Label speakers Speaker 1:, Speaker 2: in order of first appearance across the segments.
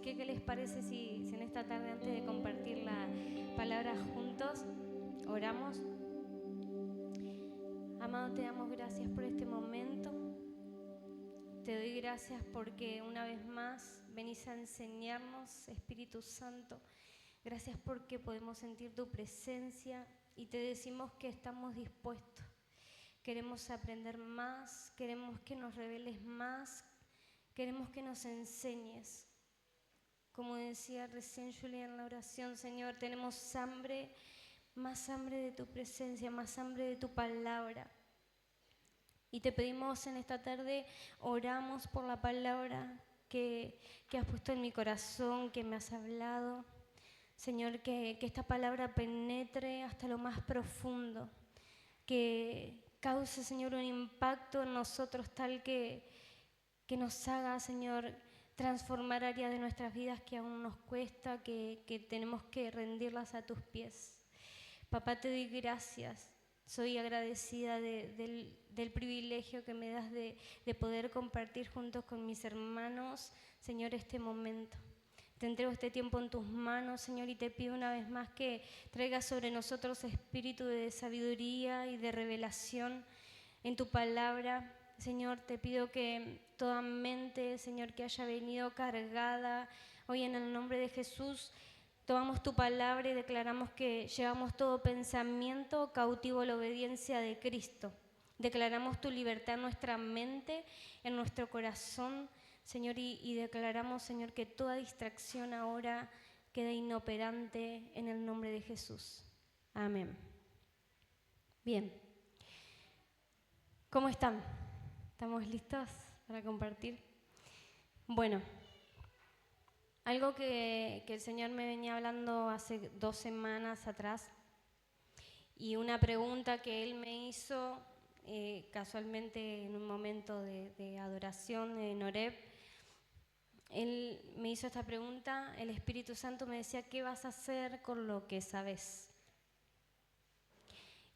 Speaker 1: que, ¿qué les parece si en esta tarde, antes de compartir la palabra juntos, oramos? Amado, te damos gracias por este momento. Te doy gracias porque una vez más venís a enseñarnos, Espíritu Santo. Gracias porque podemos sentir tu presencia y te decimos que estamos dispuestos. Queremos aprender más, queremos que nos reveles más, queremos que nos enseñes. Como decía recién Julia en la oración, Señor, tenemos hambre, más hambre de tu presencia, más hambre de tu palabra. Y te pedimos en esta tarde, oramos por la palabra que has puesto en mi corazón, que me has hablado. Señor, que esta palabra penetre hasta lo más profundo, que cause, Señor, un impacto en nosotros tal que nos haga, Señor, transformar áreas de nuestras vidas que aún nos cuesta, que tenemos que rendirlas a tus pies. Papá, te doy gracias. Soy agradecida del privilegio que me das de poder compartir juntos con mis hermanos, Señor, este momento. Te entrego este tiempo en tus manos, Señor, y te pido una vez más que traigas sobre nosotros espíritu de sabiduría y de revelación en tu palabra. Señor, te pido que toda mente, Señor, que haya venido cargada, hoy en el nombre de Jesús, tomamos tu palabra y declaramos que llevamos todo pensamiento cautivo a la obediencia de Cristo. Declaramos tu libertad en nuestra mente, en nuestro corazón, Señor, y declaramos, Señor, que toda distracción ahora queda inoperante en el nombre de Jesús. Amén. Bien. ¿Cómo están? ¿Estamos listos para compartir? Bueno, algo que el Señor me venía hablando hace 2 semanas atrás y una pregunta que Él me hizo casualmente en un momento de adoración en Horeb. Él me hizo esta pregunta, el Espíritu Santo me decía, ¿qué vas a hacer con lo que sabes?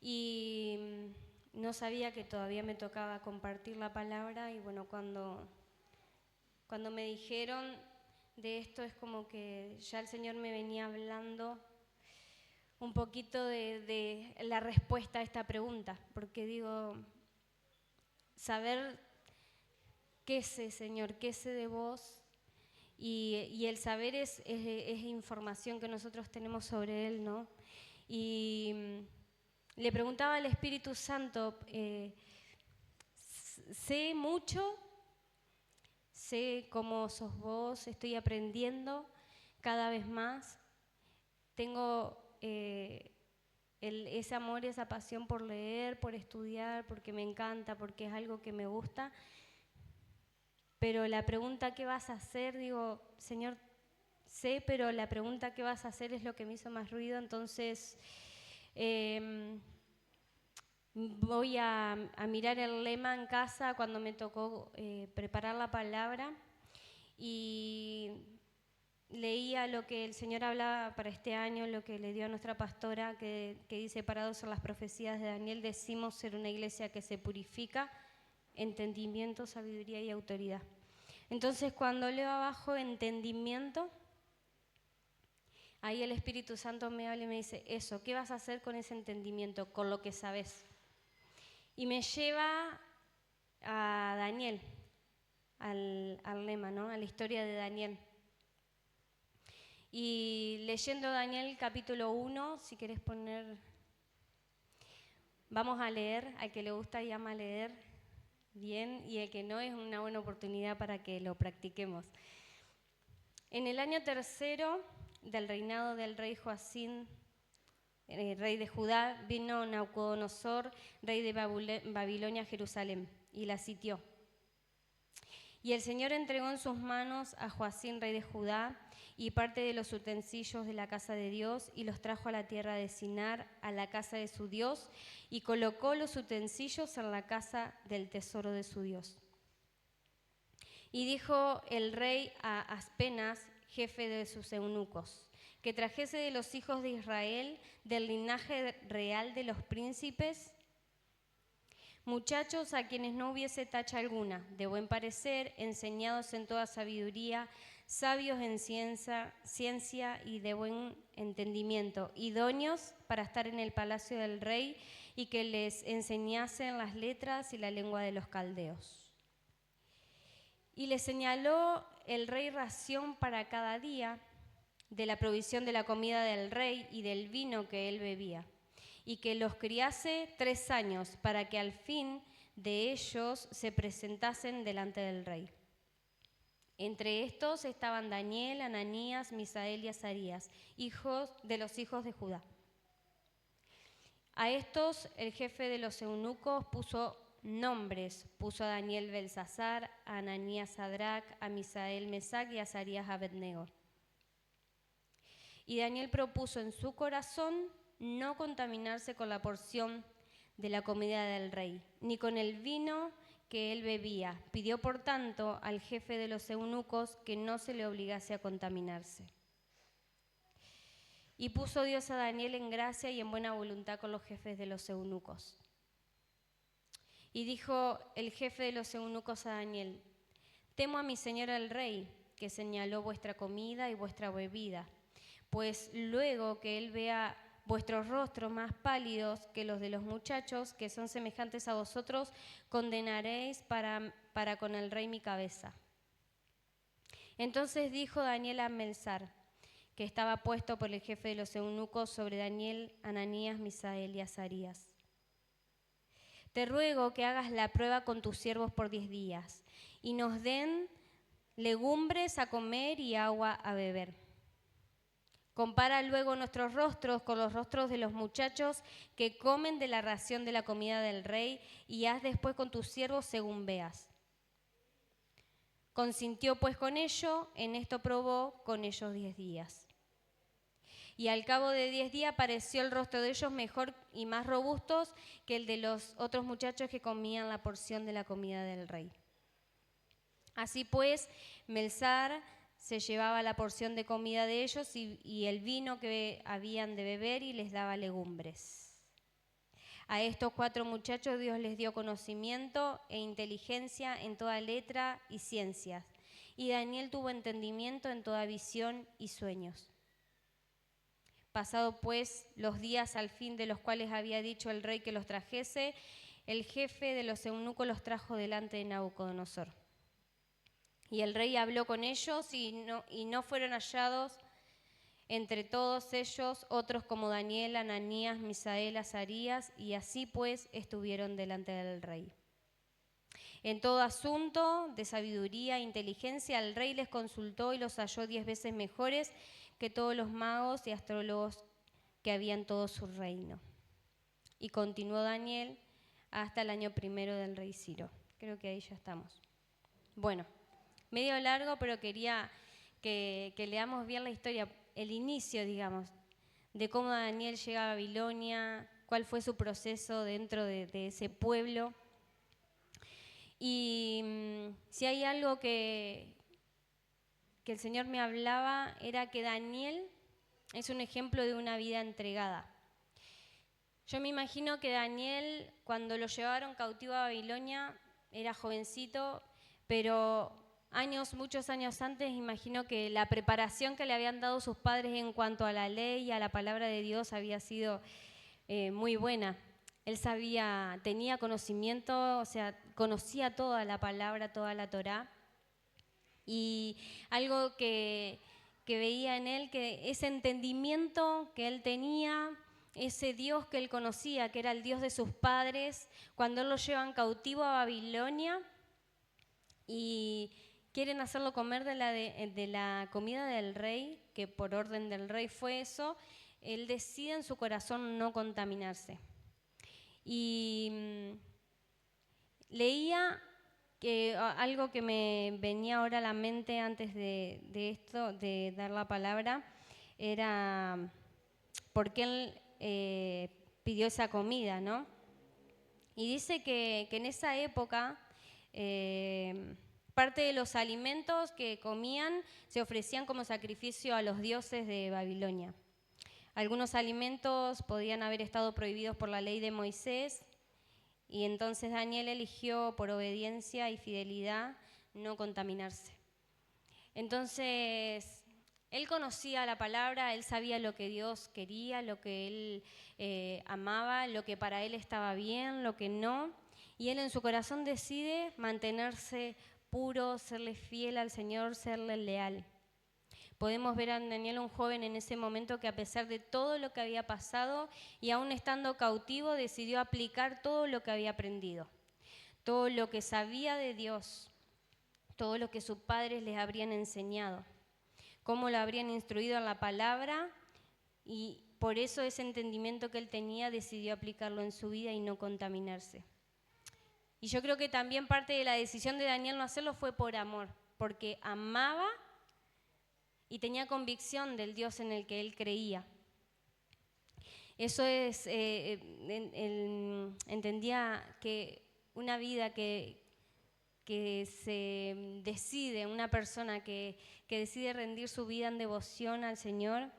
Speaker 1: Y no sabía que todavía me tocaba compartir la palabra y bueno, cuando me dijeron de esto es como que ya el Señor me venía hablando un poquito de la respuesta a esta pregunta, porque digo, saber qué sé, Señor, qué sé de vos, y el saber es información que nosotros tenemos sobre Él, ¿no? Y le preguntaba al Espíritu Santo, sé mucho, sé cómo sos vos, estoy aprendiendo cada vez más, tengo ese amor y esa pasión por leer, por estudiar, porque me encanta, porque es algo que me gusta. Pero la pregunta ¿qué vas a hacer? Digo, Señor, sé, pero la pregunta ¿qué vas a hacer? Es lo que me hizo más ruido. Entonces voy a mirar el lema en casa cuando me tocó preparar la palabra y leía lo que el Señor hablaba para este año, lo que le dio a nuestra pastora, que dice, parados en las profecías de Daniel, decimos ser una iglesia que se purifica, entendimiento, sabiduría y autoridad. Entonces, cuando leo abajo entendimiento, ahí el Espíritu Santo me habla y me dice, eso, ¿qué vas a hacer con ese entendimiento, con lo que sabes? Y me lleva a Daniel, al lema, ¿no? A la historia de Daniel. Y leyendo Daniel capítulo 1, si querés poner, vamos a leer, al que le gusta y ama leer, bien, y el que no es una buena oportunidad para que lo practiquemos. En el año 3 del reinado del rey Joacín, rey de Judá, vino Nabucodonosor, rey de Babilonia, a Jerusalén, y la sitió. Y el Señor entregó en sus manos a Joacín, rey de Judá, y parte de los utensilios de la casa de Dios, y los trajo a la tierra de Sinar, a la casa de su Dios, y colocó los utensilios en la casa del tesoro de su Dios. Y dijo el rey a Aspenas, jefe de sus eunucos, que trajese de los hijos de Israel, del linaje real de los príncipes, muchachos a quienes no hubiese tacha alguna, de buen parecer, enseñados en toda sabiduría, sabios en ciencia y de buen entendimiento, idóneos para estar en el palacio del rey y que les enseñasen las letras y la lengua de los caldeos. Y les señaló el rey ración para cada día de la provisión de la comida del rey y del vino que él bebía, y que los criase 3 años para que al fin de ellos se presentasen delante del rey. Entre estos estaban Daniel, Ananías, Misael y Azarías, hijos de los hijos de Judá. A estos el jefe de los eunucos puso nombres, puso a Daniel Belsasar, a Ananías Sadrac, a Misael Mesac y a Azarías Abednego. Y Daniel propuso en su corazón no contaminarse con la porción de la comida del rey, ni con el vino que él bebía. Pidió, por tanto, al jefe de los eunucos que no se le obligase a contaminarse. Y puso Dios a Daniel en gracia y en buena voluntad con los jefes de los eunucos. Y dijo el jefe de los eunucos a Daniel: temo a mi señor el rey, que señaló vuestra comida y vuestra bebida, pues luego que él vea vuestros rostros más pálidos que los de los muchachos, que son semejantes a vosotros, condenaréis para con el rey mi cabeza. Entonces dijo Daniel a Melzar, que estaba puesto por el jefe de los eunucos sobre Daniel, Ananías, Misael y Azarías: te ruego que hagas la prueba con tus siervos por 10 días, y nos den legumbres a comer y agua a beber. Compara luego nuestros rostros con los rostros de los muchachos que comen de la ración de la comida del rey, y haz después con tus siervos según veas. Consintió pues con ello, en esto probó con ellos 10 días. Y al cabo de 10 días pareció el rostro de ellos mejor y más robustos que el de los otros muchachos que comían la porción de la comida del rey. Así pues, Melzar se llevaba la porción de comida de ellos y el vino que habían de beber, y les daba legumbres. A estos 4 muchachos Dios les dio conocimiento e inteligencia en toda letra y ciencias, y Daniel tuvo entendimiento en toda visión y sueños. Pasado pues los días al fin de los cuales había dicho el rey que los trajese, el jefe de los eunucos los trajo delante de Nabucodonosor. Y el rey habló con ellos y no fueron hallados entre todos ellos otros como Daniel, Ananías, Misael, Azarías, y así pues estuvieron delante del rey. En todo asunto de sabiduría e inteligencia el rey les consultó y los halló 10 veces mejores que todos los magos y astrólogos que había en todo su reino. Y continuó Daniel hasta el año 1 del rey Ciro. Creo que ahí ya estamos. Bueno, medio largo, pero quería que leamos bien la historia, el inicio, digamos, de cómo Daniel llega a Babilonia, cuál fue su proceso dentro de ese pueblo. Y si hay algo que el Señor me hablaba, era que Daniel es un ejemplo de una vida entregada. Yo me imagino que Daniel, cuando lo llevaron cautivo a Babilonia, era jovencito, pero muchos años antes, imagino que la preparación que le habían dado sus padres en cuanto a la ley y a la palabra de Dios había sido muy buena. Él tenía conocimiento, o sea, conocía toda la palabra, toda la Torá. Y algo que veía en él, que ese entendimiento que él tenía, ese Dios que él conocía, que era el Dios de sus padres, cuando él lo llevan cautivo a Babilonia y quieren hacerlo comer de la comida del rey, que por orden del rey fue eso, él decide en su corazón no contaminarse. Y leía que algo que me venía ahora a la mente antes de esto, de dar la palabra, era por qué él pidió esa comida, ¿no? Y dice que en esa época parte de los alimentos que comían se ofrecían como sacrificio a los dioses de Babilonia. Algunos alimentos podían haber estado prohibidos por la ley de Moisés, y entonces Daniel eligió por obediencia y fidelidad no contaminarse. Entonces, él conocía la palabra, él sabía lo que Dios quería, lo que él amaba, lo que para él estaba bien, lo que no. Y él en su corazón decide mantenerse puro, serle fiel al Señor, serle leal. Podemos ver a Daniel, un joven en ese momento que a pesar de todo lo que había pasado y aún estando cautivo, decidió aplicar todo lo que había aprendido, todo lo que sabía de Dios, todo lo que sus padres les habrían enseñado, cómo lo habrían instruido en la palabra, y por eso ese entendimiento que él tenía decidió aplicarlo en su vida y no contaminarse. Y yo creo que también parte de la decisión de Daniel no hacerlo fue por amor, porque amaba y tenía convicción del Dios en el que él creía. Eso es, entendía que una vida que se decide, una persona que decide rendir su vida en devoción al Señor,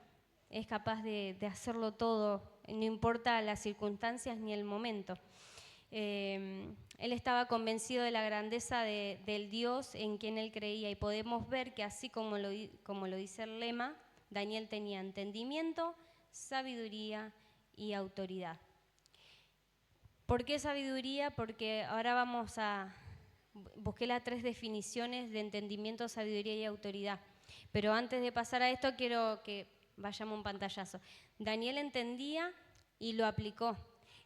Speaker 1: es capaz de hacerlo todo, no importa las circunstancias ni el momento. Él estaba convencido de la grandeza del Dios en quien él creía, y podemos ver que así como lo dice el lema, Daniel tenía entendimiento, sabiduría y autoridad. ¿Por qué sabiduría? Porque ahora busqué las 3 definiciones de entendimiento, sabiduría y autoridad. Pero antes de pasar a esto quiero que vayamos a un pantallazo. Daniel entendía y lo aplicó.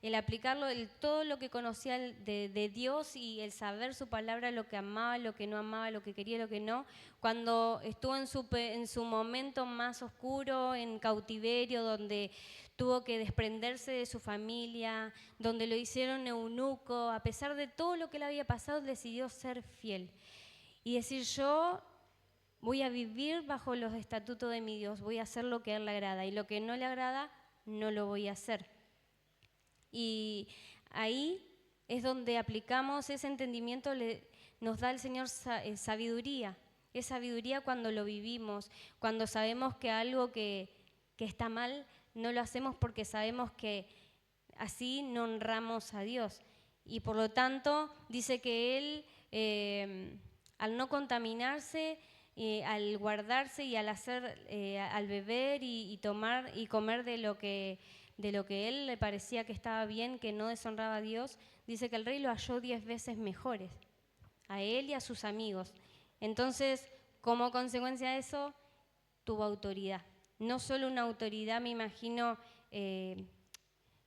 Speaker 1: El aplicarlo, todo lo que conocía de Dios y el saber su palabra, lo que amaba, lo que no amaba, lo que quería, lo que no. Cuando estuvo en su momento más oscuro, en cautiverio, donde tuvo que desprenderse de su familia, donde lo hicieron eunuco, a pesar de todo lo que le había pasado, decidió ser fiel y decir: yo voy a vivir bajo los estatutos de mi Dios, voy a hacer lo que a él le agrada, y lo que no le agrada no lo voy a hacer. Y ahí es donde aplicamos ese entendimiento, nos da el Señor sabiduría. Es sabiduría cuando lo vivimos, cuando sabemos que algo que está mal no lo hacemos porque sabemos que así no honramos a Dios. Y por lo tanto dice que él, al no contaminarse, al guardarse y al beber y tomar y comer de lo que él le parecía que estaba bien, que no deshonraba a Dios, dice que el rey lo halló 10 veces mejores, a él y a sus amigos. Entonces, como consecuencia de eso, tuvo autoridad. No solo una autoridad, me imagino, que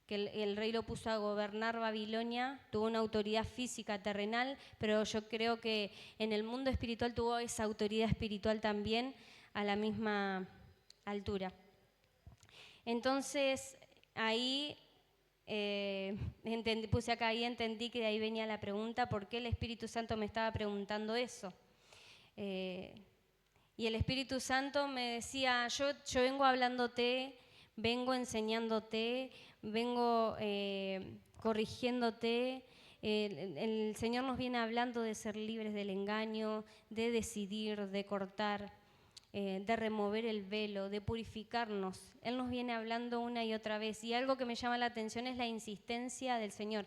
Speaker 1: el rey lo puso a gobernar Babilonia, tuvo una autoridad física, terrenal, pero yo creo que en el mundo espiritual tuvo esa autoridad espiritual también a la misma altura. Entonces, ahí puse acá, ahí entendí que de ahí venía la pregunta: ¿por qué el Espíritu Santo me estaba preguntando eso? Y el Espíritu Santo me decía: yo vengo hablándote, vengo enseñándote, vengo corrigiéndote. El Señor nos viene hablando de ser libres del engaño, de decidir, de cortar, de remover el velo, de purificarnos. Él nos viene hablando una y otra vez, y algo que me llama la atención es la insistencia del Señor.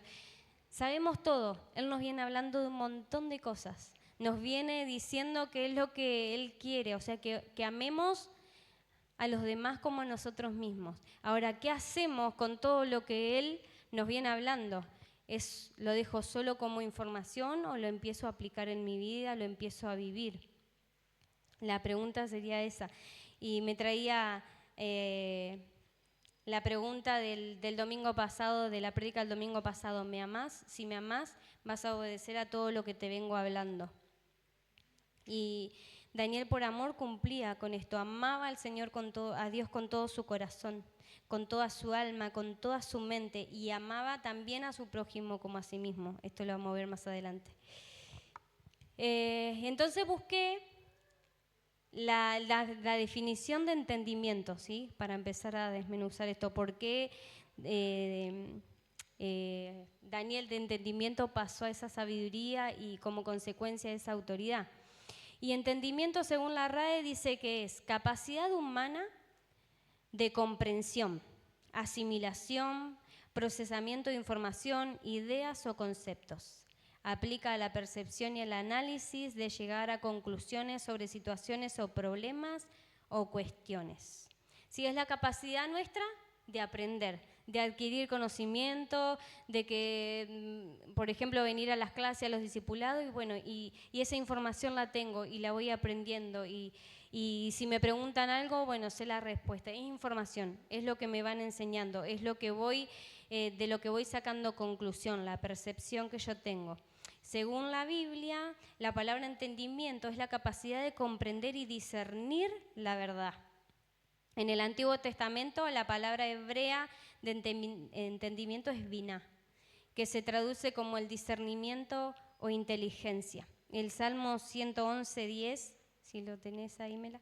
Speaker 1: Sabemos todo, Él nos viene hablando de un montón de cosas, nos viene diciendo qué es lo que Él quiere, o sea, que amemos a los demás como a nosotros mismos. Ahora, ¿qué hacemos con todo lo que Él nos viene hablando? ¿Lo dejo solo como información o lo empiezo a aplicar en mi vida, lo empiezo a vivir? La pregunta sería esa. Y me traía la pregunta del domingo pasado, de la prédica del domingo pasado: ¿me amás? Si me amás, vas a obedecer a todo lo que te vengo hablando. Y Daniel, por amor, cumplía con esto, amaba al Señor, a Dios con todo su corazón, con toda su alma, con toda su mente, y amaba también a su prójimo como a sí mismo. Esto lo vamos a ver más adelante. Entonces busqué la definición de entendimiento, ¿sí? Para empezar a desmenuzar esto. ¿Por qué Daniel de entendimiento pasó a esa sabiduría y como consecuencia a esa autoridad? Y entendimiento, según la RAE, dice que es capacidad humana de comprensión, asimilación, procesamiento de información, ideas o conceptos, Aplica a la percepción y al análisis de llegar a conclusiones sobre situaciones o problemas o cuestiones. Sí, es la capacidad nuestra de aprender, de adquirir conocimiento, de que, por ejemplo, venir a las clases, a los discipulados, y bueno, y esa información la tengo y la voy aprendiendo, y si me preguntan algo, bueno, sé la respuesta. Es información, es lo que me van enseñando, es lo que de lo que voy sacando conclusión, la percepción que yo tengo. Según la Biblia, la palabra entendimiento es la capacidad de comprender y discernir la verdad. En el Antiguo Testamento, la palabra hebrea de entendimiento es biná, que se traduce como el discernimiento o inteligencia. El Salmo 111:10, si lo tenés ahí, Mela.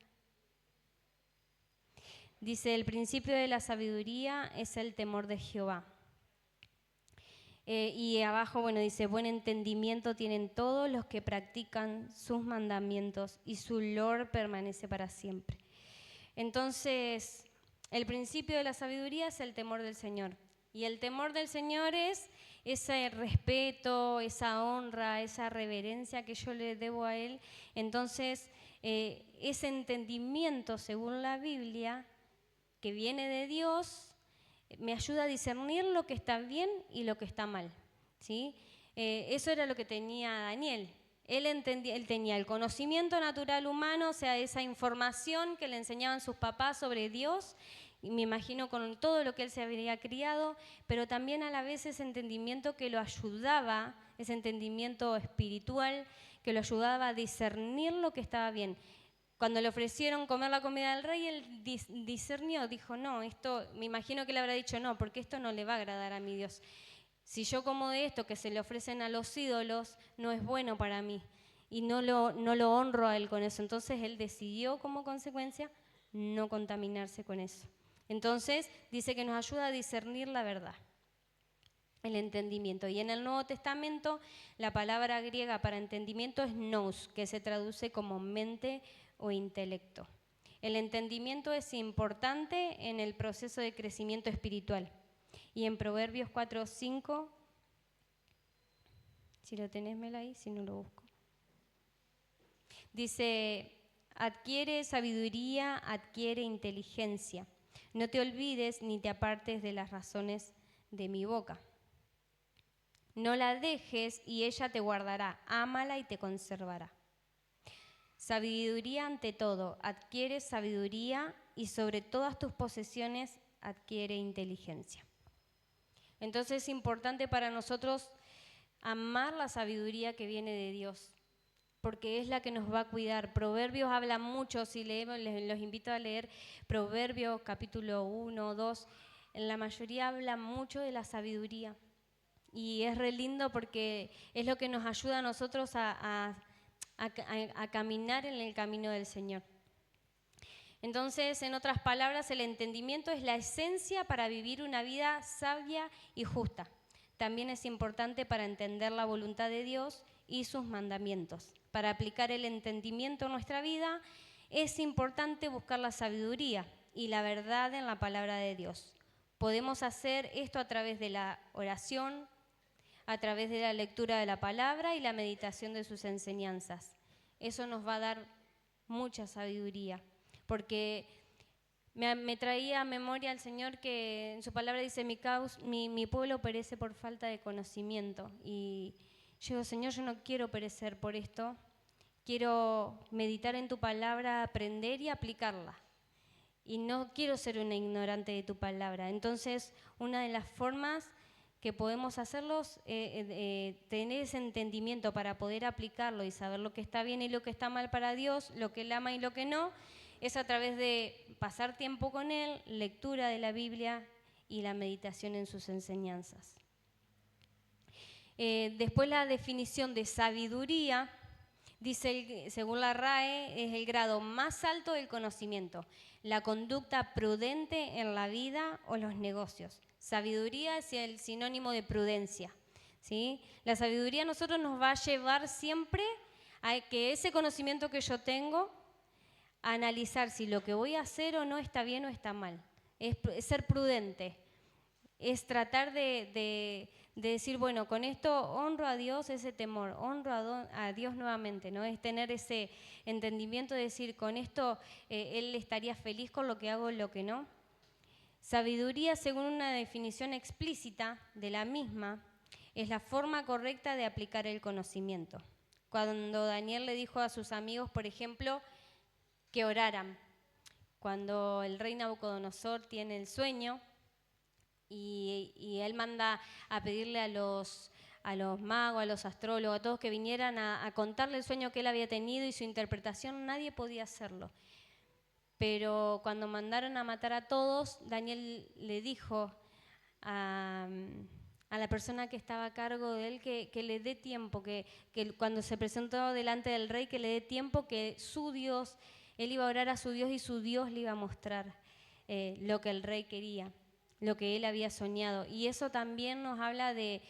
Speaker 1: Dice, el principio de la sabiduría es el temor de Jehová. Y abajo, bueno, dice, buen entendimiento tienen todos los que practican sus mandamientos y su lor permanece para siempre. Entonces, el principio de la sabiduría es el temor del Señor. Y el temor del Señor es ese respeto, esa honra, esa reverencia que yo le debo a Él. Entonces, ese entendimiento, según la Biblia, que viene de Dios, me ayuda a discernir lo que está bien y lo que está mal, ¿sí? Eso era lo que tenía Daniel. Él tenía el conocimiento natural humano, o sea, esa información que le enseñaban sus papás sobre Dios, y me imagino con todo lo que él se había criado, pero también a la vez ese entendimiento que lo ayudaba, ese entendimiento espiritual, que lo ayudaba a discernir lo que estaba bien. Cuando le ofrecieron comer la comida del rey, él discernió, dijo, no, esto, me imagino que le habrá dicho, no, porque esto no le va a agradar a mi Dios. Si yo como de esto que se le ofrecen a los ídolos, no es bueno para mí y no lo honro a él con eso. Entonces él decidió como consecuencia no contaminarse con eso. Entonces dice que nos ayuda a discernir la verdad, el entendimiento. Y en el Nuevo Testamento la palabra griega para entendimiento es nous, que se traduce como mente o intelecto. El entendimiento es importante en el proceso de crecimiento espiritual. Y en Proverbios 4:5, si lo tenés, Mela, ahí, si no lo busco. Dice, adquiere sabiduría, adquiere inteligencia. No te olvides ni te apartes de las razones de mi boca. No la dejes y ella te guardará. Ámala y te conservará. Sabiduría ante todo, adquiere sabiduría y sobre todas tus posesiones adquiere inteligencia. Entonces es importante para nosotros amar la sabiduría que viene de Dios, porque es la que nos va a cuidar. Proverbios habla mucho, si leemos, los invito a leer Proverbios capítulo 1, 2, en la mayoría habla mucho de la sabiduría. Y es re lindo porque es lo que nos ayuda a nosotros a caminar en el camino del Señor. Entonces, en otras palabras, el entendimiento es la esencia para vivir una vida sabia y justa. También es importante para entender la voluntad de Dios y sus mandamientos. Para aplicar el entendimiento en nuestra vida, es importante buscar la sabiduría y la verdad en la palabra de Dios. Podemos hacer esto a través de la oración, a través de la lectura de la palabra y la meditación de sus enseñanzas. Eso nos va a dar mucha sabiduría, porque me traía a memoria al Señor que en su palabra dice, mi pueblo perece por falta de conocimiento. Y yo digo, Señor, yo no quiero perecer por esto, quiero meditar en tu palabra, aprender y aplicarla. Y no quiero ser una ignorante de tu palabra. Entonces, una de las formas que podemos hacerlos, tener ese entendimiento para poder aplicarlo y saber lo que está bien y lo que está mal para Dios, lo que Él ama y lo que no, es a través de pasar tiempo con Él, lectura de la Biblia y la meditación en sus enseñanzas. Después la definición de sabiduría, dice, según la RAE, es el grado más alto del conocimiento, la conducta prudente en la vida o los negocios. Sabiduría es el sinónimo de prudencia, ¿sí? La sabiduría a nosotros nos va a llevar siempre a que ese conocimiento que yo tengo, a analizar si lo que voy a hacer o no está bien o está mal. Es ser prudente, es tratar de de decir, bueno, con esto honro a Dios, ese temor, honro a Dios nuevamente, ¿no? Es tener ese entendimiento de decir, con esto Él estaría feliz con lo que hago y lo que no. Sabiduría, según una definición explícita de la misma, es la forma correcta de aplicar el conocimiento. Cuando Daniel le dijo a sus amigos, por ejemplo, que oraran, cuando el rey Nabucodonosor tiene el sueño y él manda a pedirle a los magos, a los astrólogos, a todos que vinieran a contarle el sueño que él había tenido y su interpretación, nadie podía hacerlo. Pero cuando mandaron a matar a todos, Daniel le dijo a la persona que estaba a cargo de él que le dé tiempo, que cuando se presentó delante del rey, que le dé tiempo, que su Dios, él iba a orar a su Dios y su Dios le iba a mostrar lo que el rey quería, lo que él había soñado. Y eso también nos habla de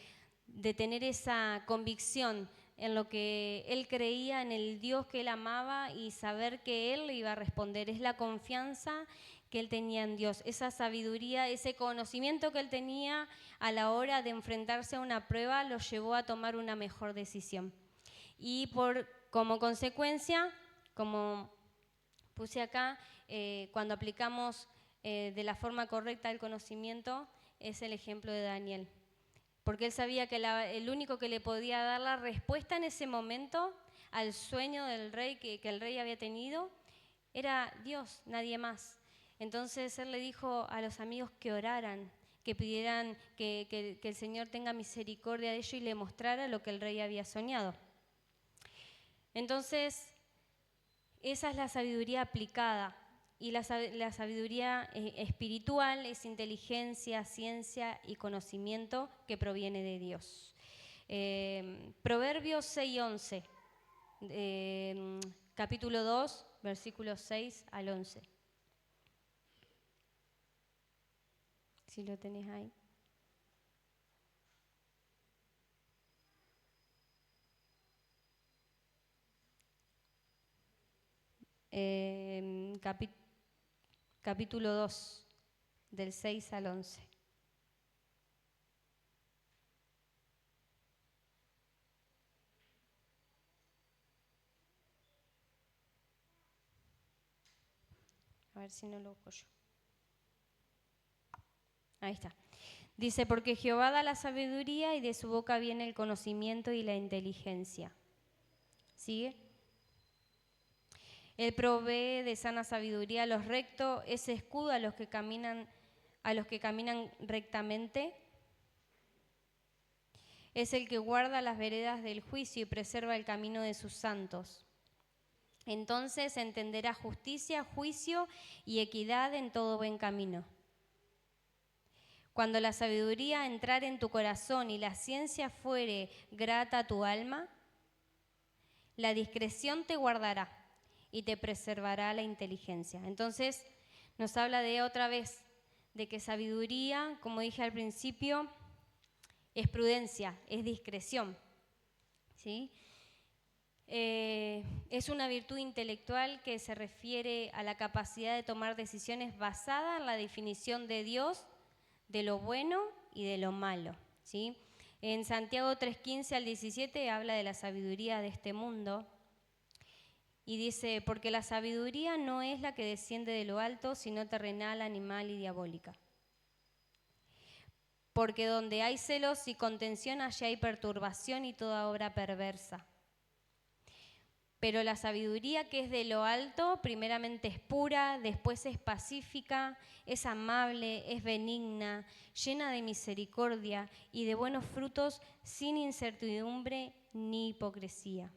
Speaker 1: tener esa convicción en lo que él creía, en el Dios que él amaba y saber que él le iba a responder. Es la confianza que él tenía en Dios, esa sabiduría, ese conocimiento que él tenía a la hora de enfrentarse a una prueba lo llevó a tomar una mejor decisión. Y como consecuencia, como puse acá, cuando aplicamos de la forma correcta el conocimiento, es el ejemplo de Daniel. Porque él sabía que el único que le podía dar la respuesta en ese momento al sueño del rey que el rey había tenido era Dios, nadie más. Entonces él le dijo a los amigos que oraran, que pidieran que el Señor tenga misericordia de ellos y le mostrara lo que el rey había soñado. Entonces, esa es la sabiduría aplicada. Y la sabiduría espiritual es inteligencia, ciencia y conocimiento que proviene de Dios. Proverbios 6:11, capítulo 2, versículos 6 al 11. Si lo tenés ahí. Capítulo 2, del 6 al 11. A ver si no lo busco yo. Ahí está. Dice, porque Jehová da la sabiduría y de su boca viene el conocimiento y la inteligencia. ¿Sigue? Él provee de sana sabiduría a los rectos, es escudo a los que caminan rectamente. Es el que guarda las veredas del juicio y preserva el camino de sus santos. Entonces entenderá justicia, juicio y equidad en todo buen camino. Cuando la sabiduría entrare en tu corazón y la ciencia fuere grata a tu alma, la discreción te guardará y te preservará la inteligencia. Entonces nos habla de otra vez de que sabiduría, como dije al principio, es prudencia, es discreción, ¿sí? Es una virtud intelectual que se refiere a la capacidad de tomar decisiones basada en la definición de Dios de lo bueno y de lo malo, ¿sí? En Santiago 3:15 al 17 habla de la sabiduría de este mundo y dice, porque la sabiduría no es la que desciende de lo alto, sino terrenal, animal y diabólica. Porque donde hay celos y contención, allá hay perturbación y toda obra perversa. Pero la sabiduría que es de lo alto, primeramente es pura, después es pacífica, es amable, es benigna, llena de misericordia y de buenos frutos, sin incertidumbre ni hipocresía.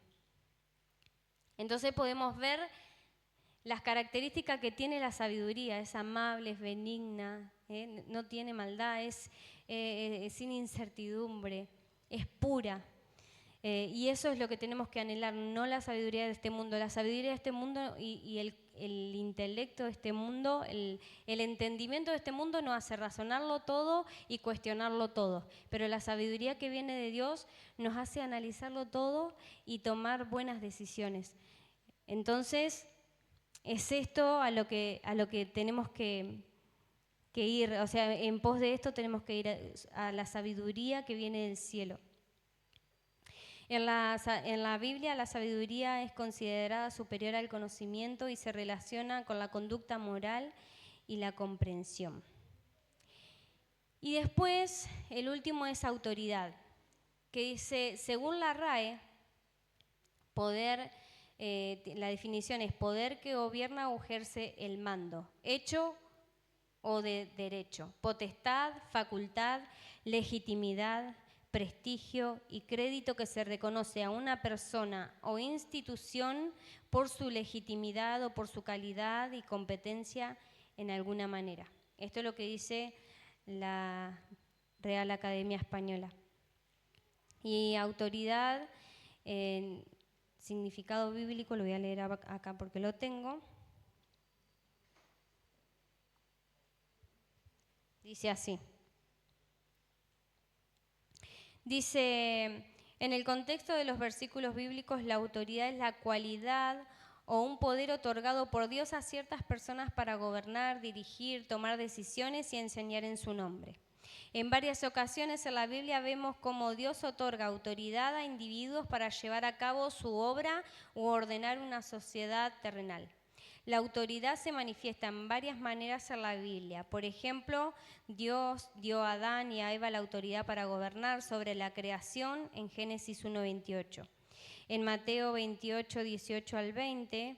Speaker 1: Entonces podemos ver las características que tiene la sabiduría, es amable, es benigna, no tiene maldad, es sin incertidumbre, es pura. Y eso es lo que tenemos que anhelar, no la sabiduría de este mundo. La sabiduría de este mundo y el intelecto de este mundo, el entendimiento de este mundo nos hace razonarlo todo y cuestionarlo todo. Pero la sabiduría que viene de Dios nos hace analizarlo todo y tomar buenas decisiones. Entonces, es esto a lo que tenemos que que ir, o sea, en pos de esto tenemos que ir a la sabiduría que viene del cielo. En la Biblia la sabiduría es considerada superior al conocimiento y se relaciona con la conducta moral y la comprensión. Y después, el último es autoridad, que dice, según la RAE, poder, la definición es poder que gobierna o ejerce el mando, hecho o de derecho, potestad, facultad, legitimidad, prestigio y crédito que se reconoce a una persona o institución por su legitimidad o por su calidad y competencia en alguna manera. Esto es lo que dice la Real Academia Española. Y autoridad, en significado bíblico, lo voy a leer acá porque lo tengo. Dice así. Dice, en el contexto de los versículos bíblicos, la autoridad es la cualidad o un poder otorgado por Dios a ciertas personas para gobernar, dirigir, tomar decisiones y enseñar en su nombre. En varias ocasiones en la Biblia vemos cómo Dios otorga autoridad a individuos para llevar a cabo su obra u ordenar una sociedad terrenal. La autoridad se manifiesta en varias maneras en la Biblia. Por ejemplo, Dios dio a Adán y a Eva la autoridad para gobernar sobre la creación en Génesis 1:28. En Mateo 28, 18 al 20,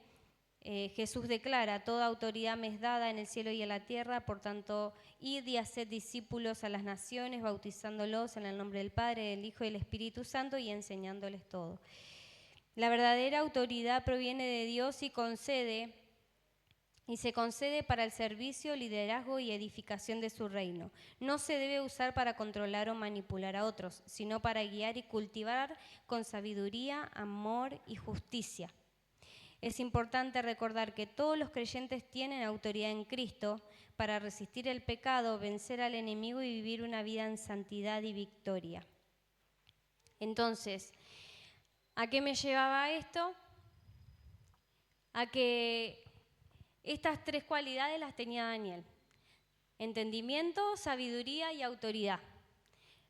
Speaker 1: Jesús declara, toda autoridad me es dada en el cielo y en la tierra, por tanto, id y haced discípulos a las naciones, bautizándolos en el nombre del Padre, del Hijo y del Espíritu Santo y enseñándoles todo. La verdadera autoridad proviene de Dios y se concede para el servicio, liderazgo y edificación de su reino. No se debe usar para controlar o manipular a otros, sino para guiar y cultivar con sabiduría, amor y justicia. Es importante recordar que todos los creyentes tienen autoridad en Cristo para resistir el pecado, vencer al enemigo y vivir una vida en santidad y victoria. Entonces, ¿a qué me llevaba esto? A que estas tres cualidades las tenía Daniel: entendimiento, sabiduría y autoridad.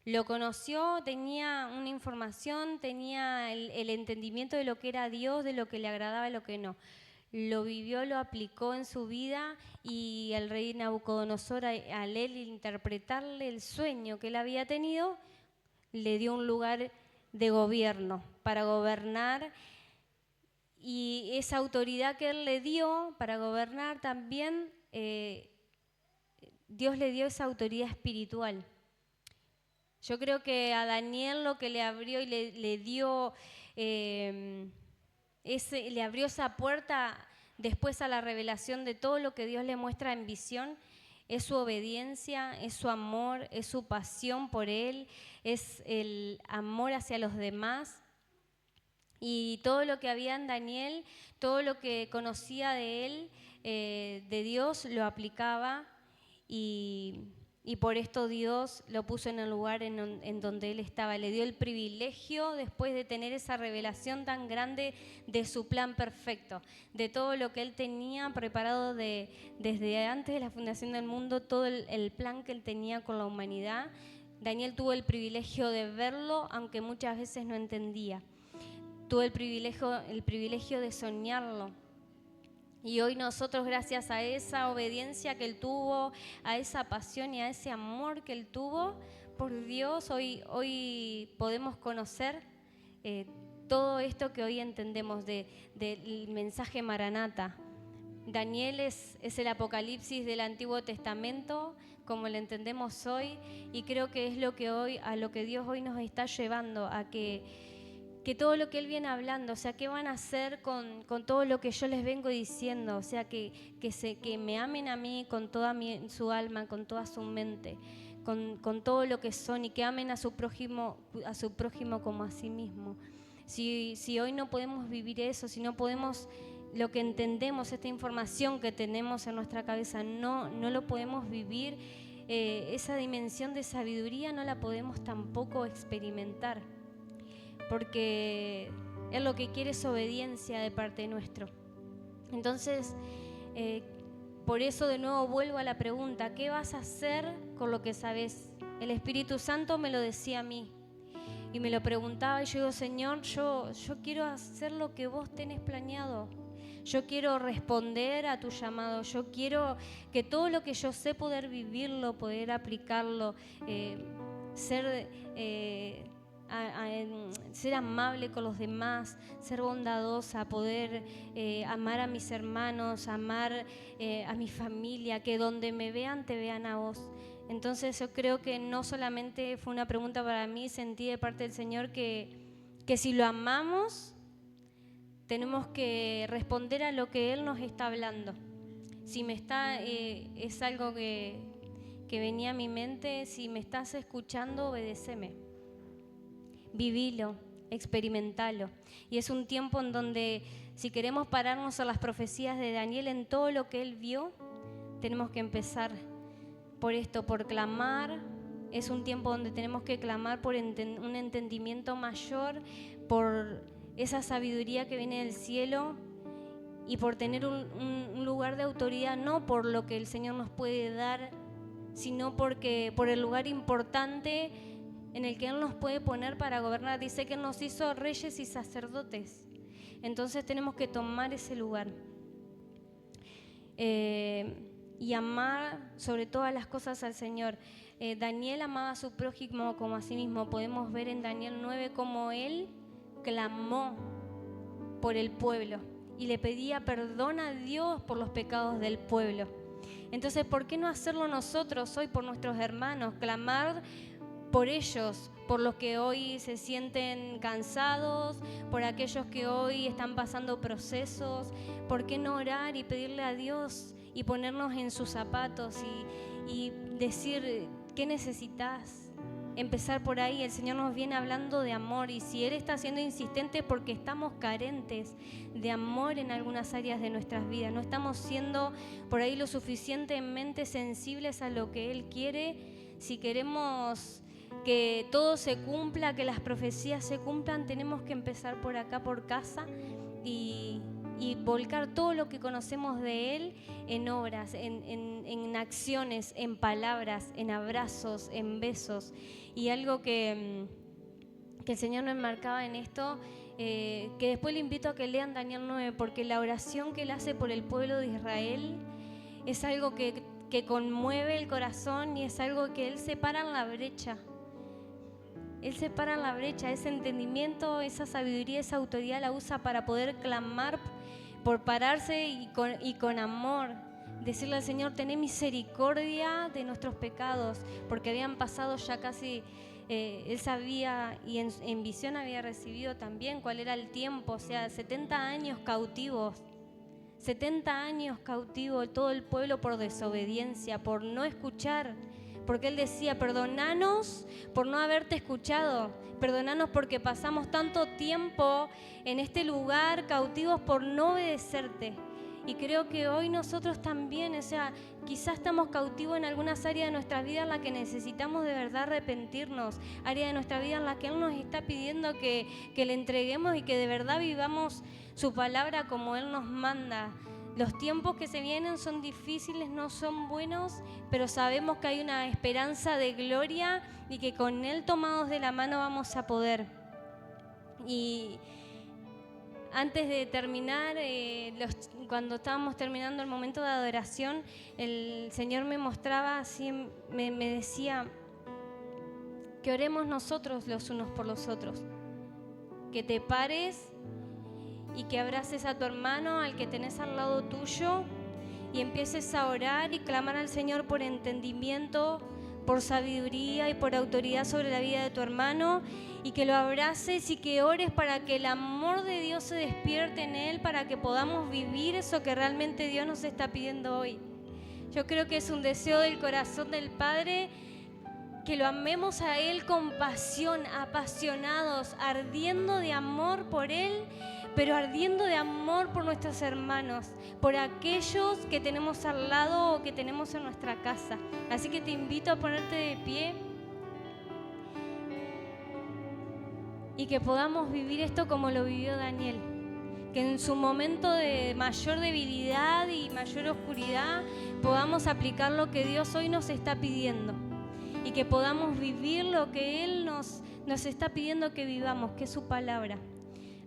Speaker 1: Lo conoció, tenía una información, tenía el entendimiento de lo que era Dios, de lo que le agradaba y lo que no. Lo vivió, lo aplicó en su vida y el rey Nabucodonosor, al él interpretarle el sueño que él había tenido, le dio un lugar de gobierno para gobernar. Y esa autoridad que él le dio para gobernar también, Dios le dio esa autoridad espiritual. Yo creo que a Daniel lo que le abrió y le dio, le abrió esa puerta después a la revelación de todo lo que Dios le muestra en visión, es su obediencia, es su amor, es su pasión por Él, es el amor hacia los demás. Y todo lo que había en Daniel, todo lo que conocía de él, de Dios, lo aplicaba y por esto Dios lo puso en el lugar en donde él estaba. Le dio el privilegio, después de tener esa revelación tan grande de su plan perfecto, de todo lo que él tenía preparado desde antes de la fundación del mundo, todo el plan que él tenía con la humanidad. Daniel tuvo el privilegio de verlo, aunque muchas veces no entendía. Tuve el privilegio de soñarlo. Y hoy nosotros, gracias a esa obediencia que él tuvo, a esa pasión y a ese amor que él tuvo por Dios, hoy podemos conocer todo esto que hoy entendemos del mensaje Maranata. Daniel es el Apocalipsis del Antiguo Testamento, como lo entendemos hoy, y creo que es a lo que Dios hoy nos está llevando, a que todo lo que Él viene hablando, o sea, ¿qué van a hacer con todo lo que yo les vengo diciendo? O sea, que me amen a mí con toda su alma, con toda su mente, con todo lo que son, y que amen a su prójimo como a sí mismo. Si hoy no podemos vivir eso, si no podemos, lo que entendemos, esta información que tenemos en nuestra cabeza, no lo podemos vivir, esa dimensión de sabiduría no la podemos tampoco experimentar. Porque Él lo que quiere es obediencia de parte nuestro. Entonces, por eso de nuevo vuelvo a la pregunta, ¿qué vas a hacer con lo que sabes? El Espíritu Santo me lo decía a mí y me lo preguntaba y yo digo, Señor, yo quiero hacer lo que vos tenés planeado. Yo quiero responder a tu llamado, yo quiero que todo lo que yo sé poder vivirlo, poder aplicarlo, ser amable con los demás, ser bondadosa, poder amar a mis hermanos, amar a mi familia, que donde me vean te vean a vos. Entonces yo creo que no solamente fue una pregunta para mí, sentí de parte del Señor que si lo amamos, tenemos que responder a lo que Él nos está hablando. Si me está, es algo que venía a mi mente, si me estás escuchando, obedéceme. Vivilo, experimentalo. Y es un tiempo en donde, si queremos pararnos a las profecías de Daniel en todo lo que él vio, tenemos que empezar por esto, por clamar. Es un tiempo donde tenemos que clamar por un entendimiento mayor, por esa sabiduría que viene del cielo y por tener un lugar de autoridad, no por lo que el Señor nos puede dar, sino por el lugar importante en el que Él nos puede poner para gobernar. Dice que Él nos hizo reyes y sacerdotes. Entonces tenemos que tomar ese lugar. Y amar sobre todas las cosas al Señor. Daniel amaba a su prójimo como a sí mismo. Podemos ver en Daniel 9 cómo él clamó por el pueblo y le pedía perdón a Dios por los pecados del pueblo. Entonces, ¿por qué no hacerlo nosotros hoy por nuestros hermanos? Clamar por ellos, por los que hoy se sienten cansados, por aquellos que hoy están pasando procesos. ¿Por qué no orar y pedirle a Dios y ponernos en sus zapatos y decir, ¿qué necesitas? Empezar por ahí. El Señor nos viene hablando de amor, y si Él está siendo insistente porque estamos carentes de amor en algunas áreas de nuestras vidas, no estamos siendo por ahí lo suficientemente sensibles a lo que Él quiere. Si queremos que todo se cumpla, que las profecías se cumplan, tenemos que empezar por acá, por casa, y volcar todo lo que conocemos de Él en obras, en acciones, en palabras, en abrazos, en besos. Y algo que el Señor nos enmarcaba en esto, que después le invito a que lean Daniel 9, porque la oración que Él hace por el pueblo de Israel es algo que conmueve el corazón, y es algo que Él separa en la brecha. Él separa en la brecha, ese entendimiento, esa sabiduría, esa autoridad la usa para poder clamar por pararse y con amor decirle al Señor, tené misericordia de nuestros pecados, porque habían pasado ya casi, Él sabía y en visión había recibido también cuál era el tiempo, o sea, 70 años cautivos, 70 años cautivo todo el pueblo por desobediencia, por no escuchar. Porque Él decía, perdonanos por no haberte escuchado, perdonanos porque pasamos tanto tiempo en este lugar cautivos por no obedecerte. Y creo que hoy nosotros también, o sea, quizás estamos cautivos en algunas áreas de nuestra vida en las que necesitamos de verdad arrepentirnos, áreas de nuestra vida en las que Él nos está pidiendo que le entreguemos y que de verdad vivamos su palabra como Él nos manda. Los tiempos que se vienen son difíciles, no son buenos, pero sabemos que hay una esperanza de gloria y que con Él tomados de la mano vamos a poder. Y antes de terminar, cuando estábamos terminando el momento de adoración, el Señor me mostraba así, me decía que oremos nosotros los unos por los otros, que te pares y que abraces a tu hermano, al que tenés al lado tuyo, y empieces a orar y clamar al Señor por entendimiento, por sabiduría y por autoridad sobre la vida de tu hermano, y que lo abraces y que ores para que el amor de Dios se despierte en él, para que podamos vivir eso que realmente Dios nos está pidiendo hoy. Yo creo que es un deseo del corazón del Padre, que lo amemos a Él con pasión, apasionados, ardiendo de amor por Él, pero ardiendo de amor por nuestros hermanos, por aquellos que tenemos al lado o que tenemos en nuestra casa. Así que te invito a ponerte de pie y que podamos vivir esto como lo vivió Daniel. que en su momento de mayor debilidad y mayor oscuridad podamos aplicar lo que Dios hoy nos está pidiendo y que podamos vivir lo que Él nos está pidiendo que vivamos, que es su palabra.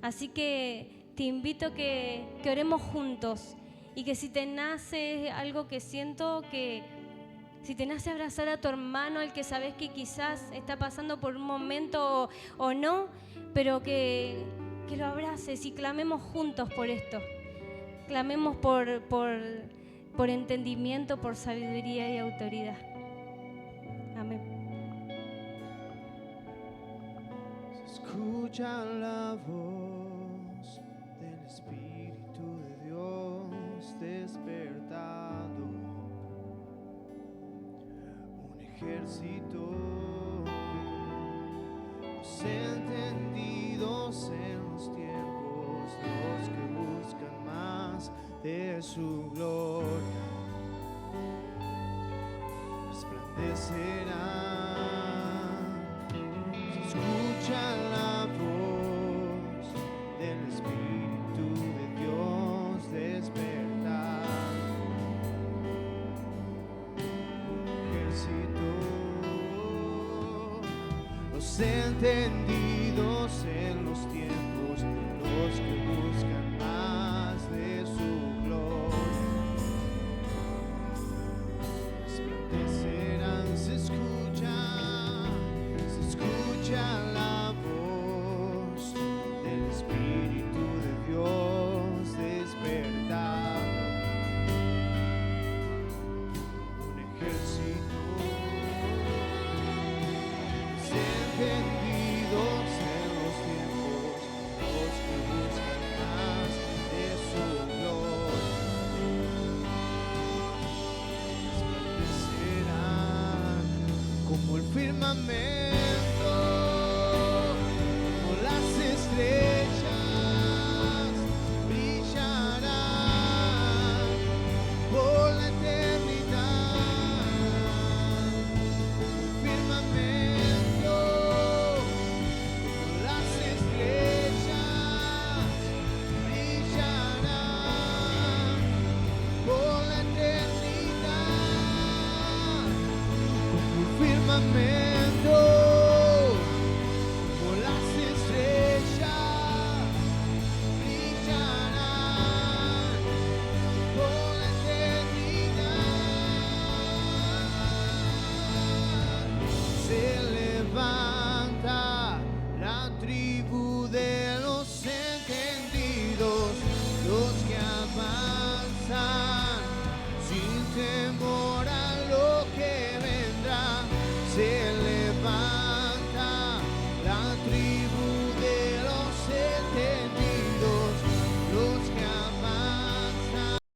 Speaker 1: Así que te invito que oremos juntos y que si te nace algo que siento, que si te nace abrazar a tu hermano, al que sabes que quizás está pasando por un momento o no, pero que lo abraces y clamemos juntos por esto. Clamemos por entendimiento, por sabiduría y autoridad. Amén.
Speaker 2: Se escucha la voz del Espíritu de Dios despertando un ejército, los entendidos en los tiempos, los que buscan más de su gloria, resplandecerán. Se escucha la voz del Espíritu de Dios despertar un ejército, los entendidos en los tiempos, los que buscan más de su gloria, resplandecerán. Se escucha la voz del Espíritu de Dios despertar un ejército, los entendidos en los tiempos, los que buscan más de su gloria, resplandecerán como el firmamento, como las estrellas, brillarán por la eternidad. Firmamento, como las estrellas, brillarán por la eternidad. Como firmamento,